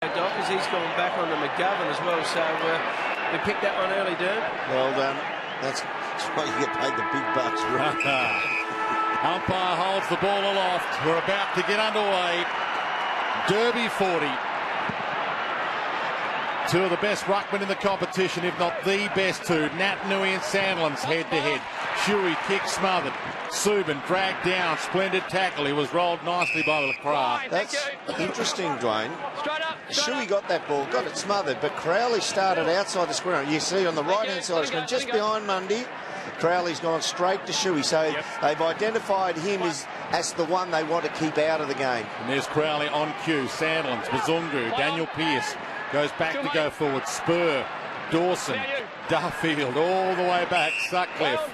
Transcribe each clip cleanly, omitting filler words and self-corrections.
Doc, as he's gone back on to McGovern as well, so we picked that one early, Derm. Well done. That's why you get paid the big bucks. Umpire holds the ball aloft. We're about to get underway. Derby 40. Two of the best ruckmen in the competition, if not the best two. Nat Nui and Sandlands head-to-head. Shuey kick smothered. Suban dragged down. Splendid tackle. He was rolled nicely by LaCroix. That's interesting, Dwayne. Shuey got that ball, got it smothered, but Crowley started outside the square. You see on the right-hand side of the screen, just behind Mundy, Crowley's gone straight to Shuey. So they've identified him as the one they want to keep out of the game. And there's Crowley on cue. Sandlands, Bazungu, Daniel Pearce goes back to go forward. Spur, Dawson, Duffield, all the way back. Sutcliffe.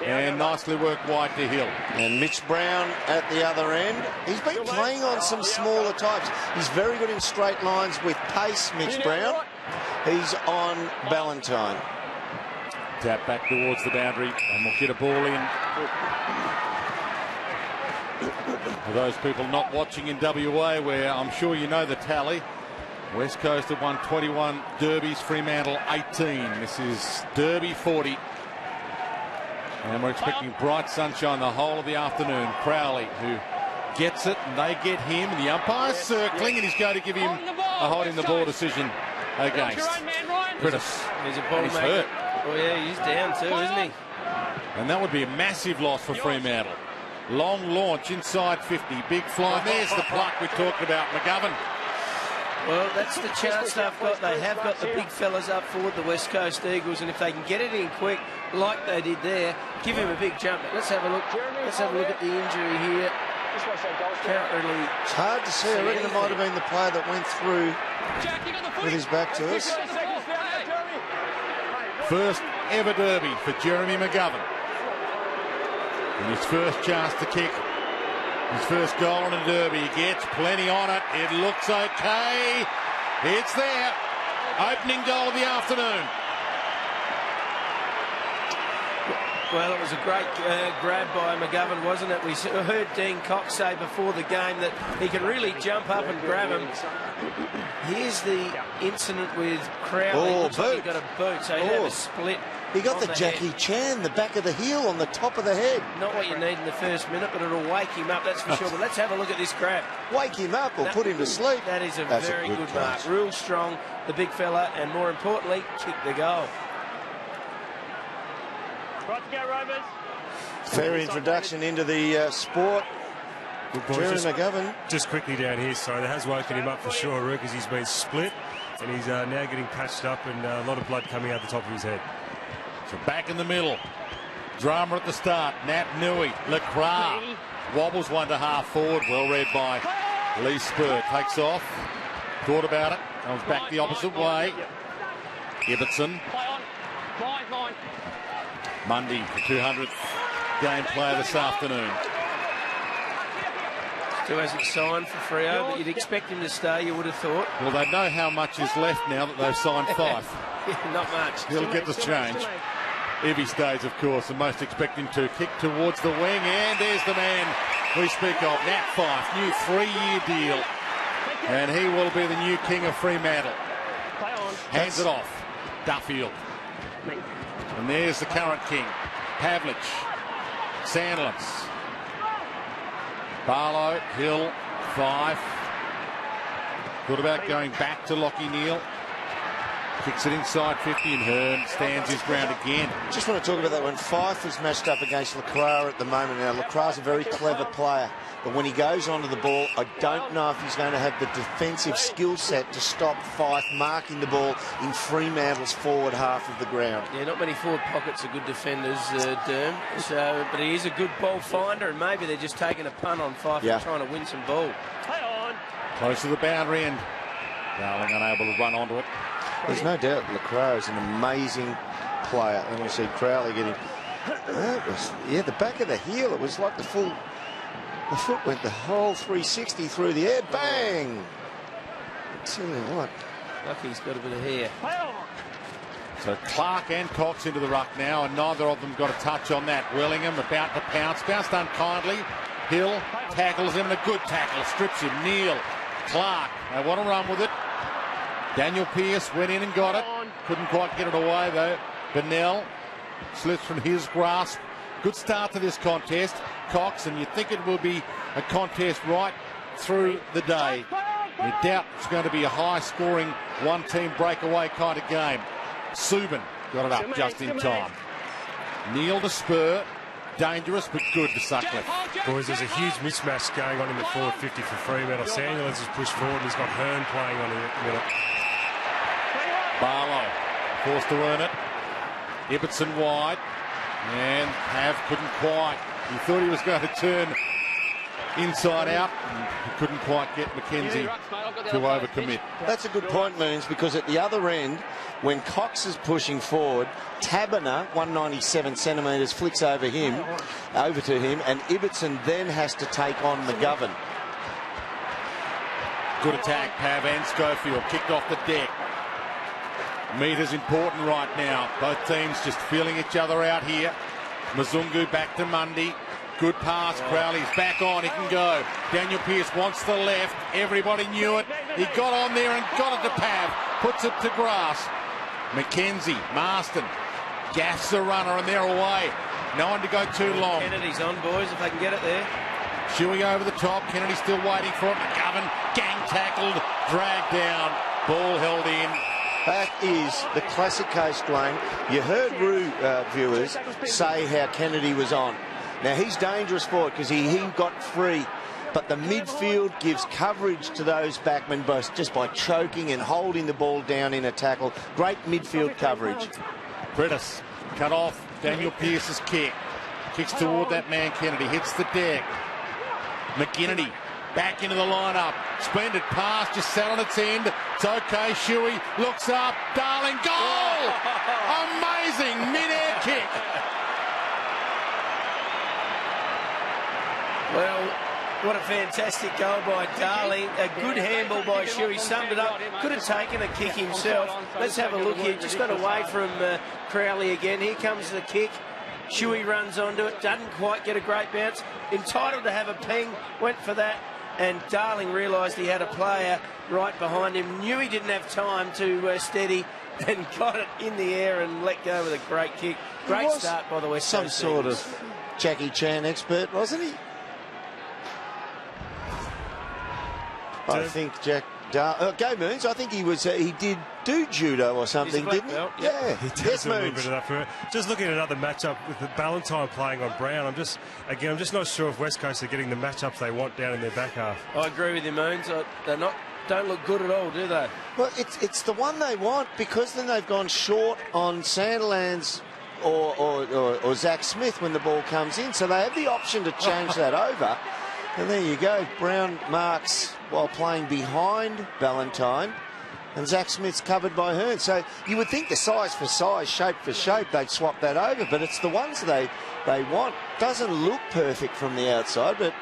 And nicely worked wide to Hill. And Mitch Brown at the other end. He's been playing on some smaller types. He's very good in straight lines with pace, Mitch Brown. He's on Ballantyne. Tap back towards the boundary and we'll get a ball in. For those people not watching in WA, where I'm sure you know the tally, West Coast have won 21 derbies, Fremantle 18. This is Derby 40. And we're expecting bright sunshine the whole of the afternoon. Crowley, who gets it, and they get him. The umpire's circling, and he's going to give him a holding the ball decision against Critis. He's a ball maker. Hurt. Oh, yeah, he's down too, isn't he? And that would be a massive loss for Fremantle. Long launch inside 50. Big fly. There's the pluck we talked about. McGovern. Well, that's the chance they've got. They have got the big fellas up forward, the West Coast Eagles, and if they can get it in quick, like they did there, give him a big jump. But let's have a look. Let's have a look at the injury here. Can't really. It's hard to see. I reckon it might have been the player that went through with his back to us. First ever derby for Jeremy McGovern. And his first chance to kick. His first goal in a derby. He gets plenty on it. It looks okay. It's there. Opening goal of the afternoon. Well, it was a great grab by McGovern, wasn't it? We heard Dean Cox say before the game that he can really jump up and grab him. Here's the incident with Crowley. Oh, looks like he got a boot, so he had a split. He got the Jackie Chan, the back of the heel on the top of the head. Not what you need in the first minute, but it'll wake him up, that's for sure. But let's have a look at this grab. Wake him up or put him to sleep. That is a very good mark. Real strong, the big fella, and more importantly, kick the goal. Right to go, Rovers. Fair introduction into the sport. Jeremy McGovern. Just quickly down here, sorry, that has woken him up for sure, because he's been split and he's now getting patched up and a lot of blood coming out the top of his head. So back in the middle. Drama at the start. Nat Nui. LaCroix wobbles one to half forward. Well read by Lee Spur. Takes off. Thought about it. Comes back the opposite way. Ibbotson. Mundy, the 200th game player this afternoon. Still hasn't signed for Freo, but you'd expect him to stay, you would have thought. Well, they know how much is left now that they've signed Fife. Yeah, not much. He'll get the change. If he stays, of course, and most expect him to. Kick towards the wing, and there's the man we speak of, Nat Fife, new 3-year deal. And he will be the new king of Fremantle. Hands it off. Duffield. And there's the current king, Pavlich, Sandlands, Barlow, Hill, Fife. Thought about going back to Lockie Neal. Kicks it inside 50 and Hearn stands his ground again. Just want to talk about that when Fife is matched up against LaCroix at the moment. Now, LaCroix's a very clever player, but when he goes onto the ball, I don't know if he's going to have the defensive skill set to stop Fife marking the ball in Fremantle's forward half of the ground. Yeah, not many forward pockets are good defenders, Derm. So, but he is a good ball finder, and maybe they're just taking a punt on Fife and trying to win some ball. Close to the boundary, and Darling unable to run onto it. There's no doubt LaCroix is an amazing player. And we see Crowley getting... the back of the heel. It was like the foot went the whole 360 through the air. Bang! Tell you what. Lucky's got a bit of hair. So Clark and Cox into the ruck now, and neither of them got a touch on that. Wellingham about to pounce. Bounced unkindly. Hill tackles him, and a good tackle. Strips him. Neal. Clark. They want to run with it. Daniel Pearce went in and got it. Couldn't quite get it away though. Bennell slips from his grasp. Good start to this contest, Cox, and you think it will be a contest right through the day. You doubt it's going to be a high-scoring, one-team breakaway kind of game. Suban got it up just in time. Neil to spur. Dangerous, but good to Sutcliffe. Boys, there's a huge mismatch going on in the forward 50 for Fremantle. Samuels has pushed forward and he's got Hearn playing on him at the minute. Barlow forced to earn it. Ibbotson wide. And Pav couldn't quite. He thought he was going to turn inside out. And he couldn't quite get Mackenzie to overcommit. That's a good point, Moons, because at the other end, when Cox is pushing forward, Taberner, 197 centimetres, flicks over to him, and Ibbotson then has to take on McGovern. Good attack, Pav and Schofield, kicked off the deck. Meter's important right now. Both teams just feeling each other out here. Mzungu back to Mundy. Good pass. Crowley's back on. He can go. Daniel Pearce wants the left. Everybody knew it. He got on there and got it to Pav. Puts it to grass. Mackenzie, Marston, gaffs the runner and they're away. No one to go too long. Kennedy's on, boys, if they can get it there. Shuey over the top. Kennedy still waiting for it. McGovern, gang tackled, dragged down. Ball held in. That is the classic case, Dwayne. You heard Roo viewers say how Kennedy was on. Now, he's dangerous for it because he got free. But the midfield gives coverage to those backmen just by choking and holding the ball down in a tackle. Great midfield coverage. Brittis cut off Daniel Pearce's kick. Kicks toward that man Kennedy. Hits the deck. McGinnity back into the lineup. Splendid pass. Just sat on its end. It's okay. Shuey looks up. Darling. Goal! Amazing mid-air kick. Well, what a fantastic goal by Darling. A good handball by Shuey. Summed it up. Could have taken a kick himself. Let's have a look here. Just got away from Crowley again. Here comes the kick. Shuey runs onto it. Doesn't quite get a great bounce. Entitled to have a ping. Went for that. And Darling realised he had a player right behind him. Knew he didn't have time to steady. And got it in the air and let go with a great kick. Great start by the West Coast. Some sort of Jackie Chan expert, wasn't he? I think Go Moons. I think he was. He did do judo or something, didn't he? Yeah, he does a little bit of that for it. Just looking at another matchup with the Ballantyne playing on Brown. I'm just not sure if West Coast are getting the matchups they want down in their back half. I agree with you, Moons. Don't look good at all, do they? Well, it's the one they want because then they've gone short on Sandilands or Zach Smith when the ball comes in, so they have the option to change that over. And there you go. Brown marks while playing behind Ballantyne, and Zach Smith's covered by Hearn. So you would think the size for size, shape for shape, they'd swap that over, but it's the ones they want. Doesn't look perfect from the outside, but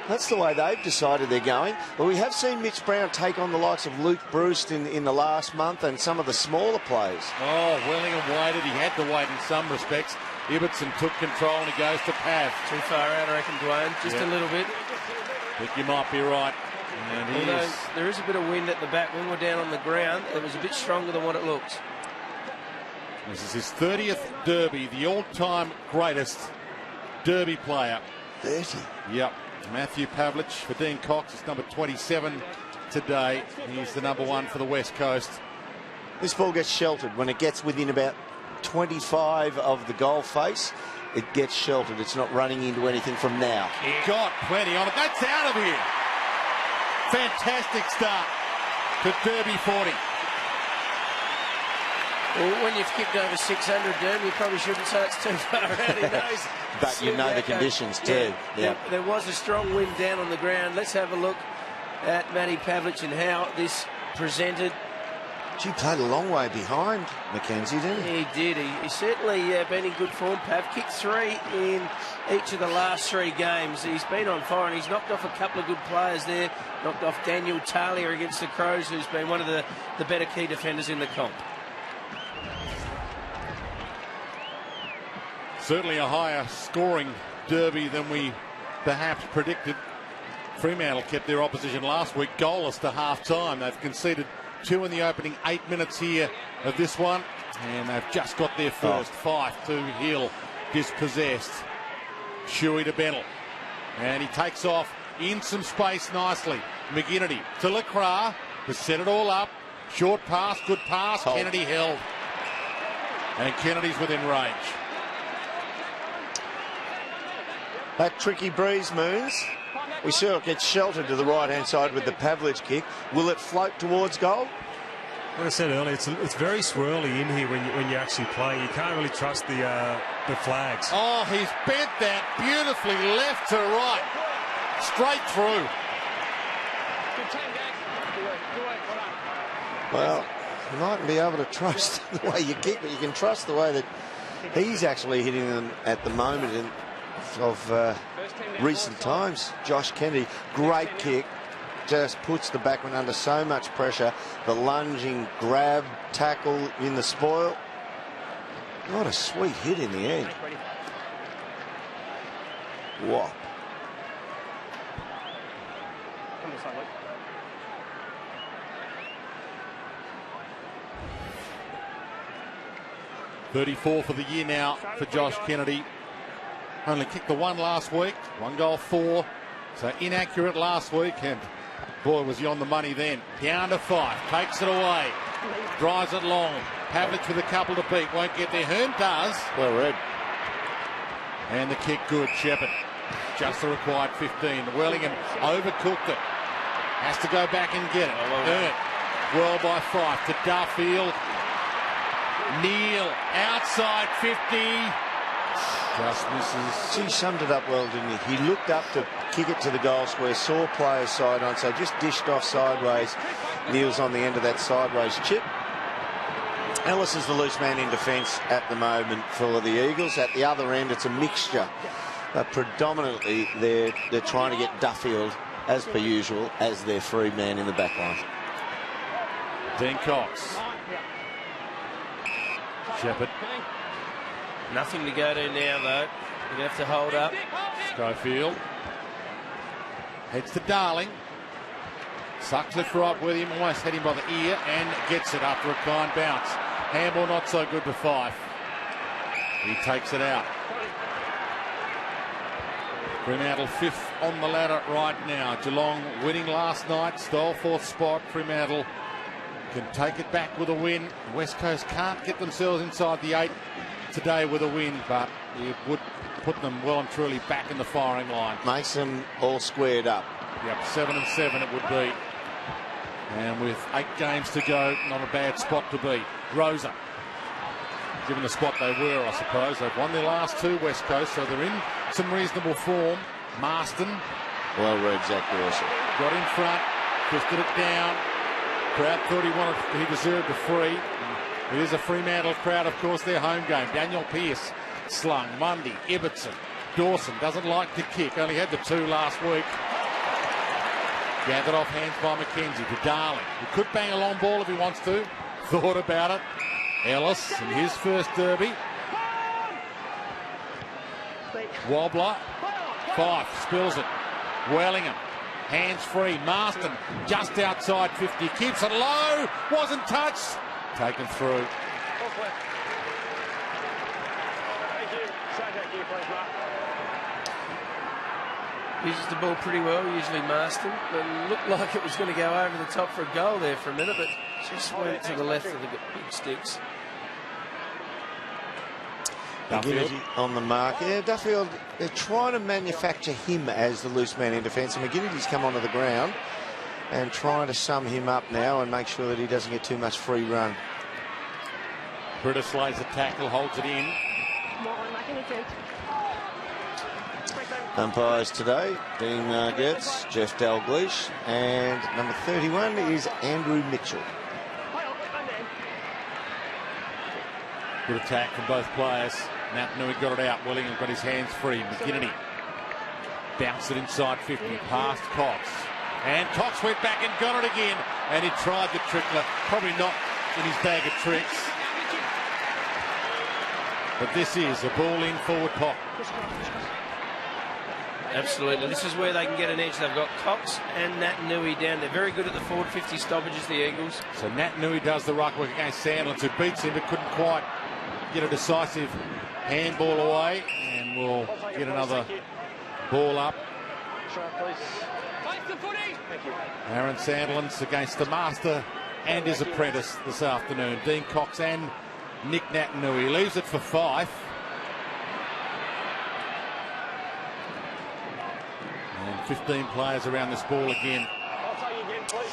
that's the way they've decided they're going. Well, we have seen Mitch Brown take on the likes of Luke Bruce in the last month and some of the smaller players. Oh, Wellingham waited. He had to wait in some respects. Ibbotson took control and he goes to Pav. Too far out, I reckon, Dwayne. Just a little bit. I think you might be right. And there is a bit of wind at the back. When we're down on the ground, it was a bit stronger than what it looks. This is his 30th derby, the all-time greatest derby player. 30? Yep. Matthew Pavlich for Dean Cox is number 27 today. He's the number 1 for the West Coast. This ball gets sheltered when it gets within about 25 of the goal face. It gets sheltered. It's not running into anything from now. He got plenty on it. That's out of here. Fantastic start to Derby 40. Well, when you've kicked over 600, Derby, you probably shouldn't say it's too far out. He knows. But you know the conditions too. Yeah. There was a strong wind down on the ground. Let's have a look at Matty Pavlich and how this presented. He played a long way behind Mackenzie, didn't he? He did. He's certainly been in good form, Pav. Kicked 3 in each of the last 3 games. He's been on fire and he's knocked off a couple of good players there. Knocked off Daniel Talia against the Crows, who's been one of the better key defenders in the comp. Certainly a higher scoring derby than we perhaps predicted. Fremantle kept their opposition last week goalless to half-time. They've conceded 2 in the opening 8 minutes here of this one. And they've just got their first. Fife to Hill, dispossessed. Shuey to Bennell. And he takes off in some space nicely. McGinnity to Lecras, to set it all up. Short pass, good pass. Kennedy held. And Kennedy's within range. That tricky breeze, Moons. We saw it get sheltered to the right-hand side with the Pavlich kick. Will it float towards goal? Like I said earlier, it's very swirly in here when you're actually playing. You can't really trust the flags. Oh, he's bent that beautifully left to right. Straight through. Well, you mightn't be able to trust the way you kick, but you can trust the way that he's actually hitting them at the moment of recent times. Josh Kennedy, great kick, just puts the backman under so much pressure. The lunging grab, tackle in the spoil. What a sweet hit in the end. Whop. 34 for the year now for Josh Kennedy. Only kicked the one last week. 1 goal, 4. So inaccurate last week, and boy, was he on the money then. Down to Fife, takes it away, drives it long. Pavlich with a couple to beat, won't get there. Hearn does. Well read. And the kick good. Shepherd, just the required 15. Wellingham overcooked it. Has to go back and get it. Hearn, well by Fife to Duffield. Neal, outside 50. Just misses. He summed it up well, didn't he? He looked up to kick it to the goal square, saw players side on, so just dished off sideways. Neal's on the end of that sideways chip. Ellis is the loose man in defence at the moment for the Eagles. At the other end, it's a mixture. But predominantly, they're trying to get Duffield, as per usual, as their free man in the back line. Dean Cox. Shepherd. Nothing to go to now, though. You're going to have to hold up. Schofield. Heads to Darling. Sutcliffe right with him. Almost had him by the ear and gets it after a kind bounce. Handball not so good for Fife. He takes it out. Fremantle 5th on the ladder right now. Geelong winning last night. Stole 4th spot. Fremantle can take it back with a win. West Coast can't get themselves inside the 8 today with a win, but it would put them well and truly back in the firing line. Makes them all squared up. Yep, 7-7 it would be. And with 8 games to go, not a bad spot to be. Rosa, given the spot they were, I suppose. They've won their last 2, West Coast, so they're in some reasonable form. Marston. Well read, Zach Dawson. Got in front, twisted it down. Crowd thought he deserved a free. It is a Fremantle crowd, of course, their home game. Daniel Pearce slung. Mundy, Ibbotson, Dawson doesn't like to kick. Only had the 2 last week. Gathered off hands by McKenzie to Darling. He could bang a long ball if he wants to. Thought about it. Ellis in his first derby. Wobbler. Fife spills it. Wellingham. Hands free. Marston just outside 50. Keeps it low. Wasn't touched. Taken through. Uses the ball pretty well, usually Marston. But looked like it was going to go over the top for a goal there for a minute, but just went to the left of the big sticks. Duffield on the mark. Yeah, Duffield, they're trying to manufacture him as the loose man in defence. And McGinnity's come onto the ground and trying to sum him up now and make sure that he doesn't get too much free run. Britta slays the tackle, holds it in. Umpires today, Dean Gertz, Jeff Dalgleish, and number 31 is Andrew Mitchell. Good attack from both players. Naitanui got it out. Wellingham got his hands free. McGinnity bounced it inside 50, past Cox. And Cox went back and got it again. And he tried the trickler. Probably not in his bag of tricks. But this is a ball in forward pocket. Absolutely. This is where they can get an edge. They've got Cox and Nat Nui down. They're very good at the forward 50 stoppages, the Eagles. So Nat Nui does the ruck work against Sandlands, who beats him but couldn't quite get a decisive handball away. And we'll get another ball up. Aaron Sandlands against the master and his apprentice this afternoon, Dean Cox and Nick Naitanui. He leaves it for Fife. And 15 players around this ball again.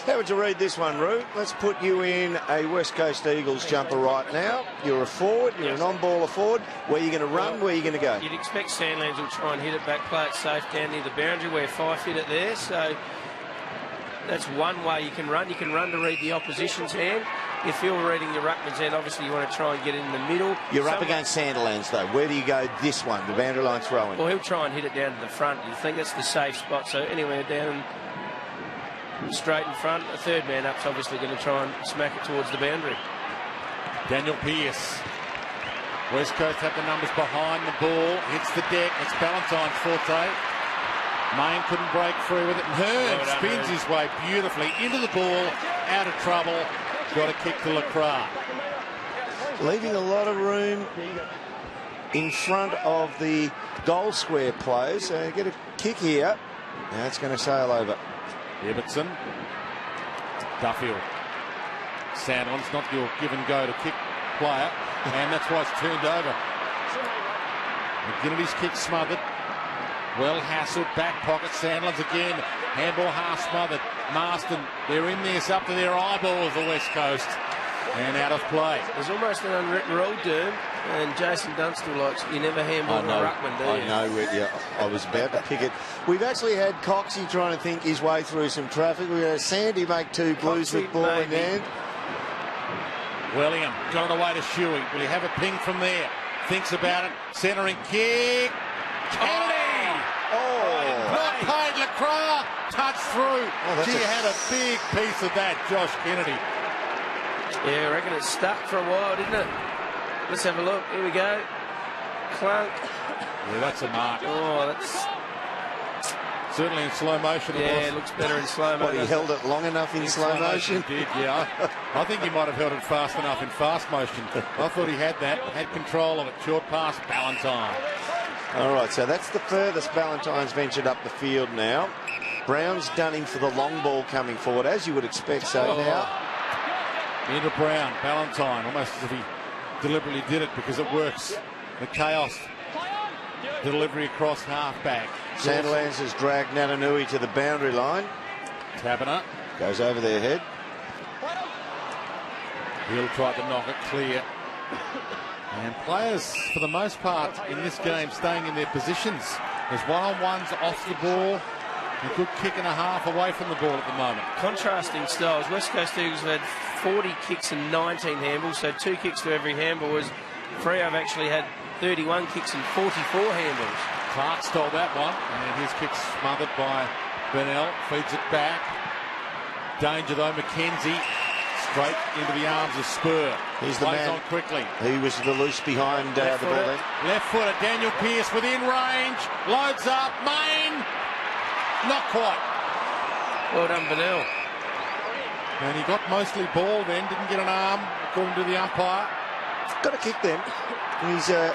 How would you read this one, Roo? Let's put you in a West Coast Eagles jumper right now. You're a forward, you're an on-baller forward. Where are you going to run, where are you going to go? You'd expect Sandlands will try and hit it back, play it safe down near the boundary where Fife hit it there. So that's one way you can run. You can run to read the opposition's hand. If you're reading your ruckman's hand, obviously you want to try and get it in the middle. You're up against Sandilands, though. Where do you go this one, the boundary line throwing? Well, he'll try and hit it down to the front. You think that's the safe spot. So anywhere down straight in front, a third man up's obviously going to try and smack it towards the boundary. Daniel Pearce. West Coast have the numbers behind the ball. Hits the deck. It's Ballantyne's forte. Main couldn't break free with it. And Hearn spins his way beautifully into the ball, out of trouble. Got a kick to Lacroix. Leaving a lot of room in front of the goal square players. Get a kick here. Now it's going to sail over. Ibbotson. Duffield. Sandlands, not your give and go to kick player. And that's why it's turned over. McGinnity's kick smothered. Well hassled, back pocket. Sandlands again. Handball half smothered. Marston, they're in this up to their eyeballs, the West Coast. And out of play. There's almost an unwritten rule, Derm, and Jason Dunstall likes you never handball a ruckman, do you? I know, yeah, I was about to pick it. We've actually had Coxie trying to think his way through some traffic. We've had Sandy make two blues with ball in hand. Wellingham got it away to Shuey. Will he have a ping from there? Thinks about it. Centering kick. Kennedy! Not paid. Lacroix touched through. Gee, had a big piece of that, Josh Kennedy. Yeah, I reckon it's stuck for a while, didn't it? Let's have a look. Here we go. Clunk. Yeah, that's a mark. Oh, that's certainly in slow motion. Yeah, it looks better in slow motion. He held it long enough in slow motion? He did, yeah. I think he might have held it fast enough in fast motion. I thought he had that, had control of it. Short pass, Ballantyne. All right, so that's the furthest Ballantyne's ventured up the field now. Brown's done him for the long ball coming forward, as you would expect. So now into Brown, Ballantyne, almost as if he deliberately did it because it works. The chaos. Delivery across half-back. Sandlands has dragged Naitanui to the boundary line. Tabiner goes over their head. He'll try to knock it clear. And players, for the most part, in this game, staying in their positions. There's one-on-ones off the ball. A good kick and a half away from the ball at the moment. Contrasting styles. West Coast Eagles have had 40 kicks and 19 handballs, so 2 kicks to every handball. Whereas Freo have actually had 31 kicks and 44 handballs. Clark stole that one, and his kick's smothered by Bennell. Feeds it back. Danger though, McKenzie. Straight into the arms of Spur. He's the man. On quickly. He was the loose behind the ball then. Left footer, Daniel Pearce within range. Loads up, Main. Not quite. Well done, Bennell. And he got mostly ball then, didn't get an arm, according to the umpire. Got to kick them. He's a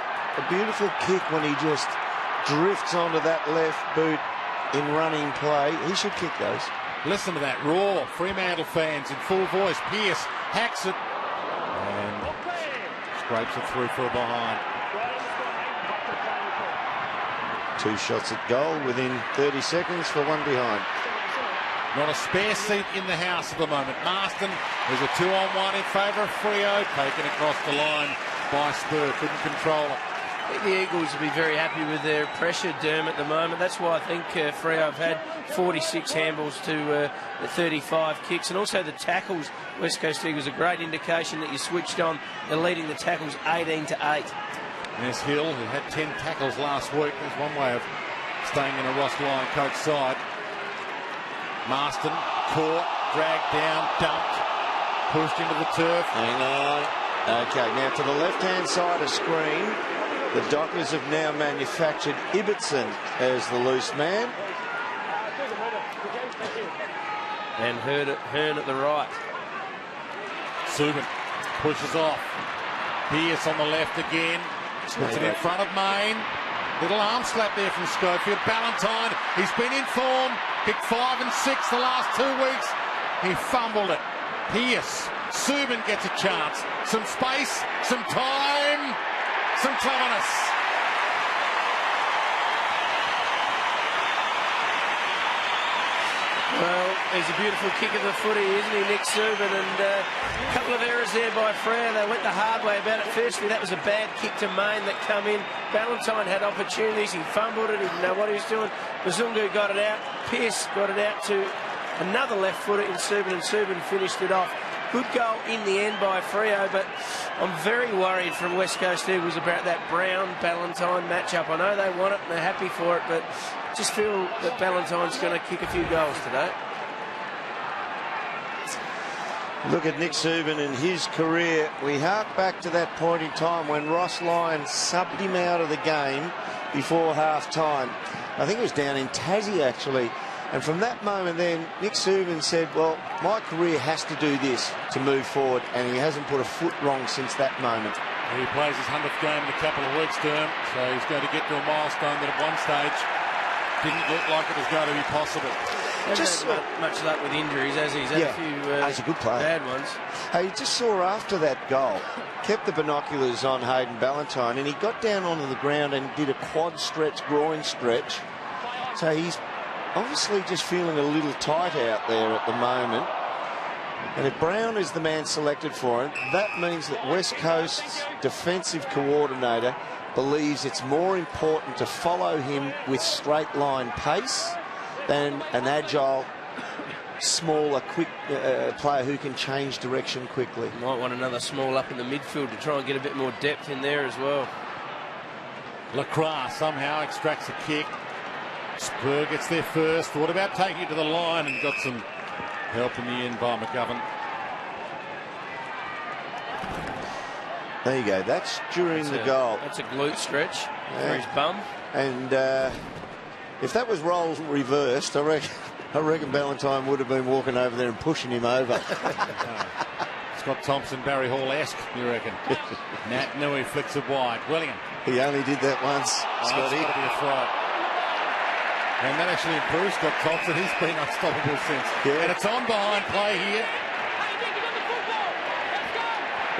beautiful kick when he just drifts onto that left boot in running play. He should kick those. Listen to that roar. Fremantle fans in full voice. Pearce hacks it and scrapes it through for a behind. 2 shots at goal within 30 seconds for one behind. Not a spare seat in the house at the moment. Marston, there's a 2-on-1 in favour of Freo. Taken across the line by Spur. Couldn't control it. I think the Eagles will be very happy with their pressure, Derm, at the moment. That's why I think Freo have had 46 handballs to 35 kicks. And also the tackles. West Coast Eagles, a great indication that you switched on. They're leading the tackles 18-8. There's Hill, who had 10 tackles last week. There's one way of staying in a Ross Lyon coach side. Marston, caught, dragged down, dumped, pushed into the turf. Hang on. Okay, now to the left-hand side of screen. The Dockers have now manufactured Ibbotson as the loose man. And Hearn at the right. Suban pushes off. Pearce on the left again. Puts it in front of Main. Little arm slap there from Schofield. Ballantyne, he's been in form. Kicked 5 and 6 the last 2 weeks. He fumbled it. Pearce. Suban gets a chance. Some space, some time, some cleverness. Well, he's a beautiful kick of the footy, isn't he, Nick Suban? And a couple of errors there by Freo. They went the hard way about it. Firstly, that was a bad kick to Main that come in. Ballantyne had opportunities. He fumbled it. He didn't know what he was doing. Bazungu got it out. Pearce got it out to another left footer in Suban, and Suban finished it off. Good goal in the end by Freo, but I'm very worried from West Coast Eagles about that Brown-Ballantyne matchup. I know they want it and they're happy for it, but just feel that Ballantyne's going to kick a few goals today. Look at Nick Suban and his career. We hark back to that point in time when Ross Lyon subbed him out of the game before half-time. I think it was down in Tassie, actually. And from that moment then, Nick Suban said, well, my career has to do this to move forward, and he hasn't put a foot wrong since that moment. He plays his 100th game in a couple of weeks' term, so he's going to get to a milestone that at one stage didn't look like it was going to be possible. Just much luck with injuries, as he's had a few he's a good player. Bad ones. Hey, you just saw after that goal, kept the binoculars on Hayden Ballantyne, and he got down onto the ground and did a quad stretch, groin stretch. So he's obviously just feeling a little tight out there at the moment. And if Brown is the man selected for him, that means that West Coast's defensive coordinator believes it's more important to follow him with straight line pace than an agile, smaller, quick player who can change direction quickly. Might want another small up in the midfield to try and get a bit more depth in there as well. Lacroix somehow extracts a kick. Spur gets there first. What about taking it to the line, and got some help in the end by McGovern. There you go. That's during the goal. That's a glute stretch for his bum. And if that was roles reversed, I reckon Ballantyne would have been walking over there and pushing him over. Scott Thompson, Barry Hall-esque, you reckon? Nat Nui flicks it wide. Willingham. He only did that once, Scotty. It's got to be a throw. And that actually improves Scott Thompson. He's been unstoppable since. Yeah. And it's on behind play here.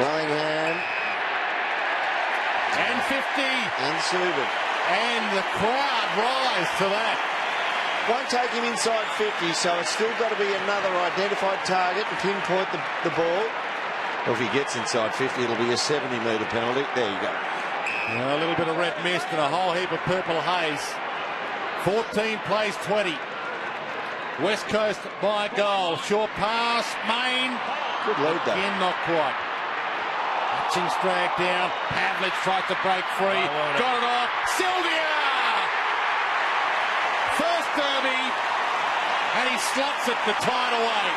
Willingham. And 50. And Suban. And the crowd rise to that. Won't take him inside 50, so it's still got to be another identified target to pinpoint the ball. Well, if he gets inside 50, it'll be a 70-metre penalty. There you go. A little bit of red mist and a whole heap of purple haze. 14 plays 20. West Coast by a goal. Short pass. Main. Good lead though. Again, not quite. Hutchings dragged down. Pavlich tries to break free. Got it off. Sylvia! First derby. And he slots it to tie it away.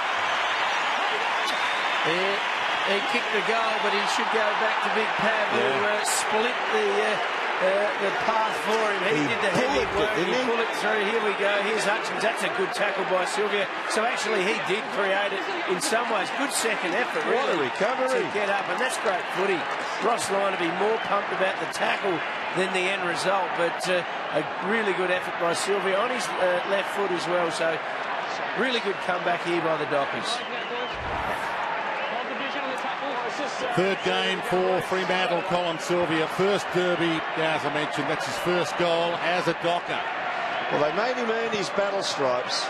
He kicked the goal, but he should go back to Big Pav, who split the path for him. He did the heavy work. He pulled it through. Here we go. Here's Hutchins. That's a good tackle by Sylvia. So actually, he did create it in some ways. Good second effort, really. What a recovery. To get up, and that's great footy. Ross Lyon to be more pumped about the tackle than the end result, but a really good effort by Sylvia on his left foot as well. So really good comeback here by the Dockers. Third game for Fremantle, Colin Sylvia. First derby, as I mentioned, that's his first goal as a Docker. Well, they made him earn his battle stripes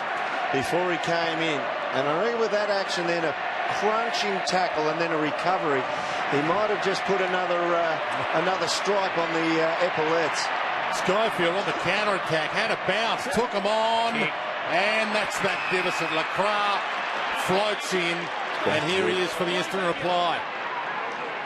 before he came in. And I reckon with that action, then a crunching tackle and then a recovery, he might have just put another stripe on the epaulettes. Schofield on the counter-attack, had a bounce, took him on, and that's magnificent. Lacroix floats in, and here he is for the instant reply.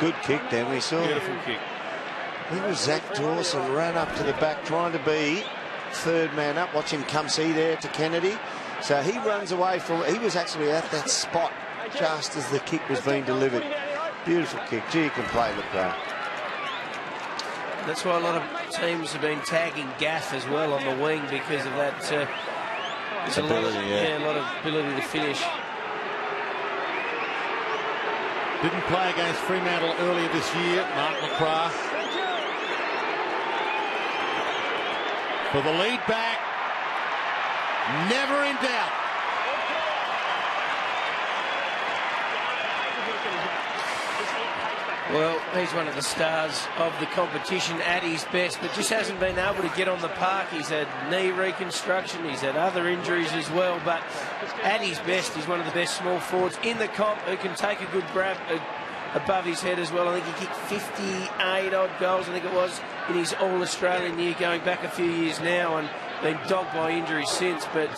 Good kick then, we saw. Beautiful kick. I think it was Zach Dawson ran up to the back trying to be third man up. Watch him come see there to Kennedy. So he runs away from, he was actually at that spot just as the kick was being delivered. Beautiful kick. Gee, you can play Lacroix. That's why a lot of teams have been tagging Gaff as well on the wing because of that. There's a lot of ability to finish. Didn't play against Fremantle earlier this year. Mark McCrath for the lead back. Never in doubt. Well, he's one of the stars of the competition at his best, but just hasn't been able to get on the park. He's had knee reconstruction, he's had other injuries as well, but at his best, he's one of the best small forwards in the comp who can take a good grab above his head as well. I think he kicked 58 odd goals, I think it was, in his All-Australian year, going back a few years now, and been dogged by injuries since, but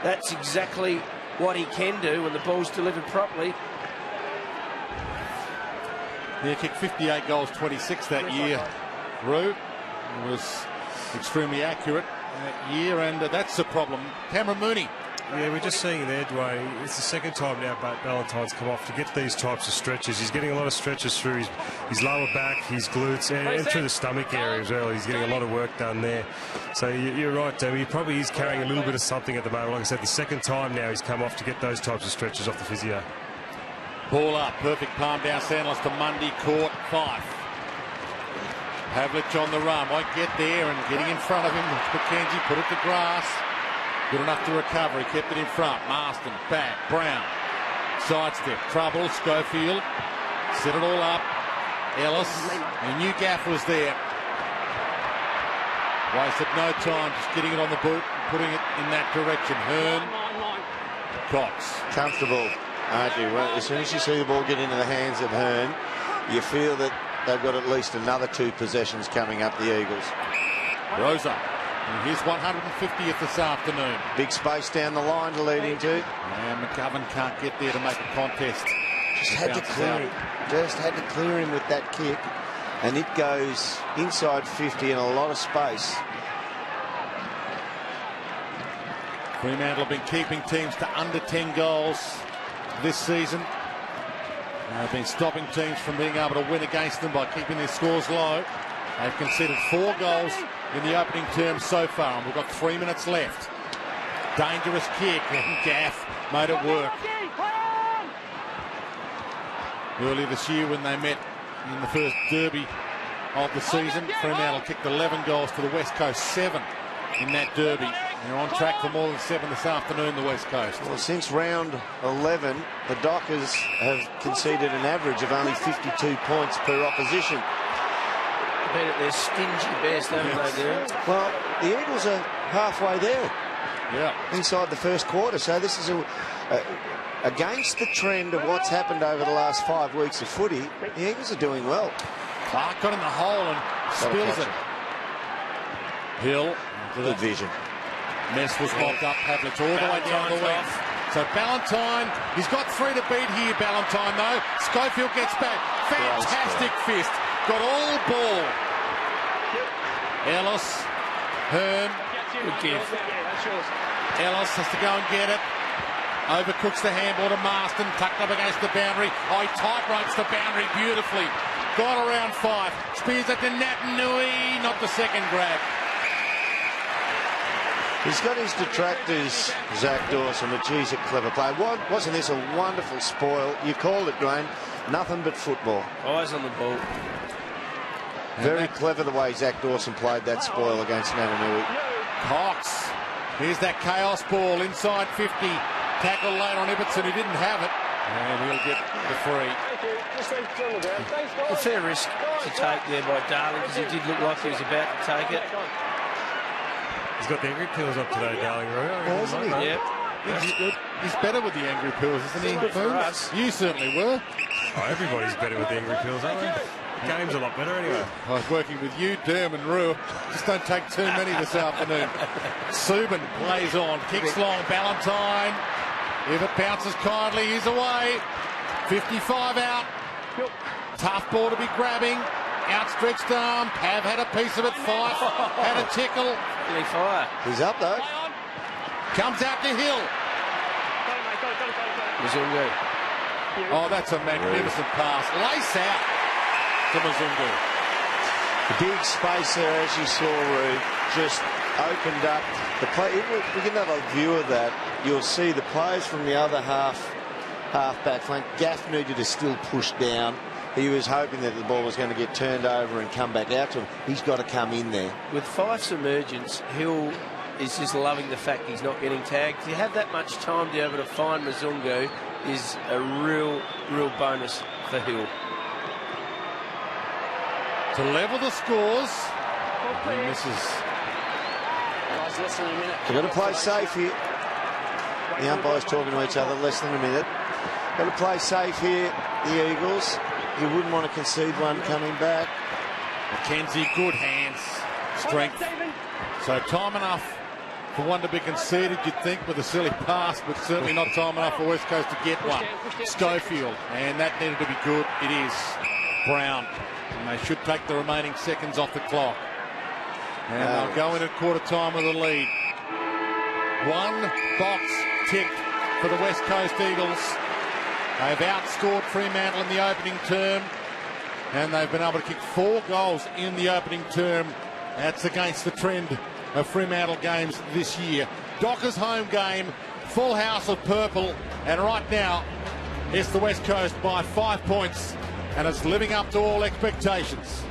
that's exactly what he can do when the ball's delivered properly. He kicked 58 goals, 26 that year. Roo was extremely accurate that year, and that's the problem. Cameron Mooney. Yeah, we're just seeing there, Dwayne. It's the second time now Valentine's come off to get these types of stretches. He's getting a lot of stretches through his lower back, his glutes, and through the stomach area as well. He's getting a lot of work done there. So you're right, Dave. He probably is carrying a little bit of something at the moment. Like I said, the second time now he's come off to get those types of stretches off the physio. Ball up, perfect palm down Sandless to Mundy, caught, Fife. Pavlich on the run, won't get there, and getting in front of him, McKenzie put it to grass. Good enough to recover, he kept it in front. Marston, back, Brown, sidestep, trouble, Schofield, set it all up. Ellis, and new Gaff was there. Wasted no time, just getting it on the boot, putting it in that direction. Hearn, Cox. Comfortable, aren't you? Well, as soon as you see the ball get into the hands of Hearn, you feel that they've got at least another 2 possessions coming up, the Eagles. Rosa, and his 150th this afternoon. Big space down the line to lead into. And McGovern can't get there to make a contest. Just had to clear him. Just had to clear him with that kick. And it goes inside 50 in a lot of space. Fremantle have been keeping teams to under 10 goals this season. They've been stopping teams from being able to win against them by keeping their scores low. They've conceded 4 goals in the opening term so far, and we've got 3 minutes left. Dangerous kick, and Gaff made it work. Earlier this year when they met in the first derby of the season, Fremantle kicked 11 goals to the West Coast, 7 in that derby. They're on track for more than 7 this afternoon, the West Coast. Well, since round 11, the Dockers have conceded an average of only 52 points per opposition. Been at their stingy best, haven't they, Darren? Well, the Eagles are halfway there. Yeah. Inside the first quarter, so this is against the trend of what's happened over the last 5 weeks of footy. The Eagles are doing well. Clark got in the hole and spills it. Hill. Good vision. Mess was mopped up, Pavlich all the way down the wing. So Ballantyne, he's got 3 to beat here, Ballantyne though. Schofield gets back. Fantastic fist. Got all ball. Ellis, Hearn. Good give. Ellis has to go and get it. Overcooks the handball to Marston, tucked up against the boundary. Oh, he tight ropes the boundary beautifully. Got around 5. Spears it to Natanui, not the second grab. He's got his detractors, Zach Dawson, but geez, a clever play. Wasn't this a wonderful spoil? You called it, Dwayne. Nothing but football. Eyes on the ball. Very clever the way Zach Dawson played that spoil against Natanui. Cox. Here's that chaos ball inside 50. Tackle late on Ibbotson, who didn't have it. And he'll get the free. A fair risk to take there by Darling, because he did look like he was about to take it. He's got the angry pills up today, Darling Roo. Hasn't he? Yep. He's better with the angry pills, isn't he? Good for us. You certainly were. Oh, everybody's better with the angry pills, aren't they? The game's a lot better anyway. I was working with you, Derm and Rue. Just don't take too many this afternoon. Suban plays on, kicks long, Ballantyne. If it bounces kindly, he's away. 55 out. Tough ball to be grabbing. Outstretched arm. Pav had a piece of it. Fife had a tickle. Really fire. He's up though. Comes out to Hill. Mzungu. Oh, that's a magnificent pass. Lace out to Mzungu. The big space there, as you saw, Roo, just opened up. The play. We can have a view of that. You'll see the players from the other half back flank. Gaff needed to still push down. He was hoping that the ball was going to get turned over and come back out to him. He's got to come in there. With Fife's emergence, Hill is just loving the fact he's not getting tagged. To have that much time to be able to find Mazungu is a real bonus for Hill. To level the scores. And this is... They've got to play safe here. The umpires talking to each other, less than a minute. Got to play safe here, the Eagles. You wouldn't want to concede one coming back. McKenzie, good hands, strength. So time enough for one to be conceded, you'd think, with a silly pass, but certainly not time enough for West Coast to get one. Schofield, and that needed to be good. It is. Brown, and they should take the remaining seconds off the clock. And they'll go in at quarter time with a lead. One box ticked for the West Coast Eagles. They've outscored Fremantle in the opening term, and they've been able to kick 4 goals in the opening term. That's against the trend of Fremantle games this year. Dockers home game, full house of purple, and right now it's the West Coast by 5 points, and it's living up to all expectations.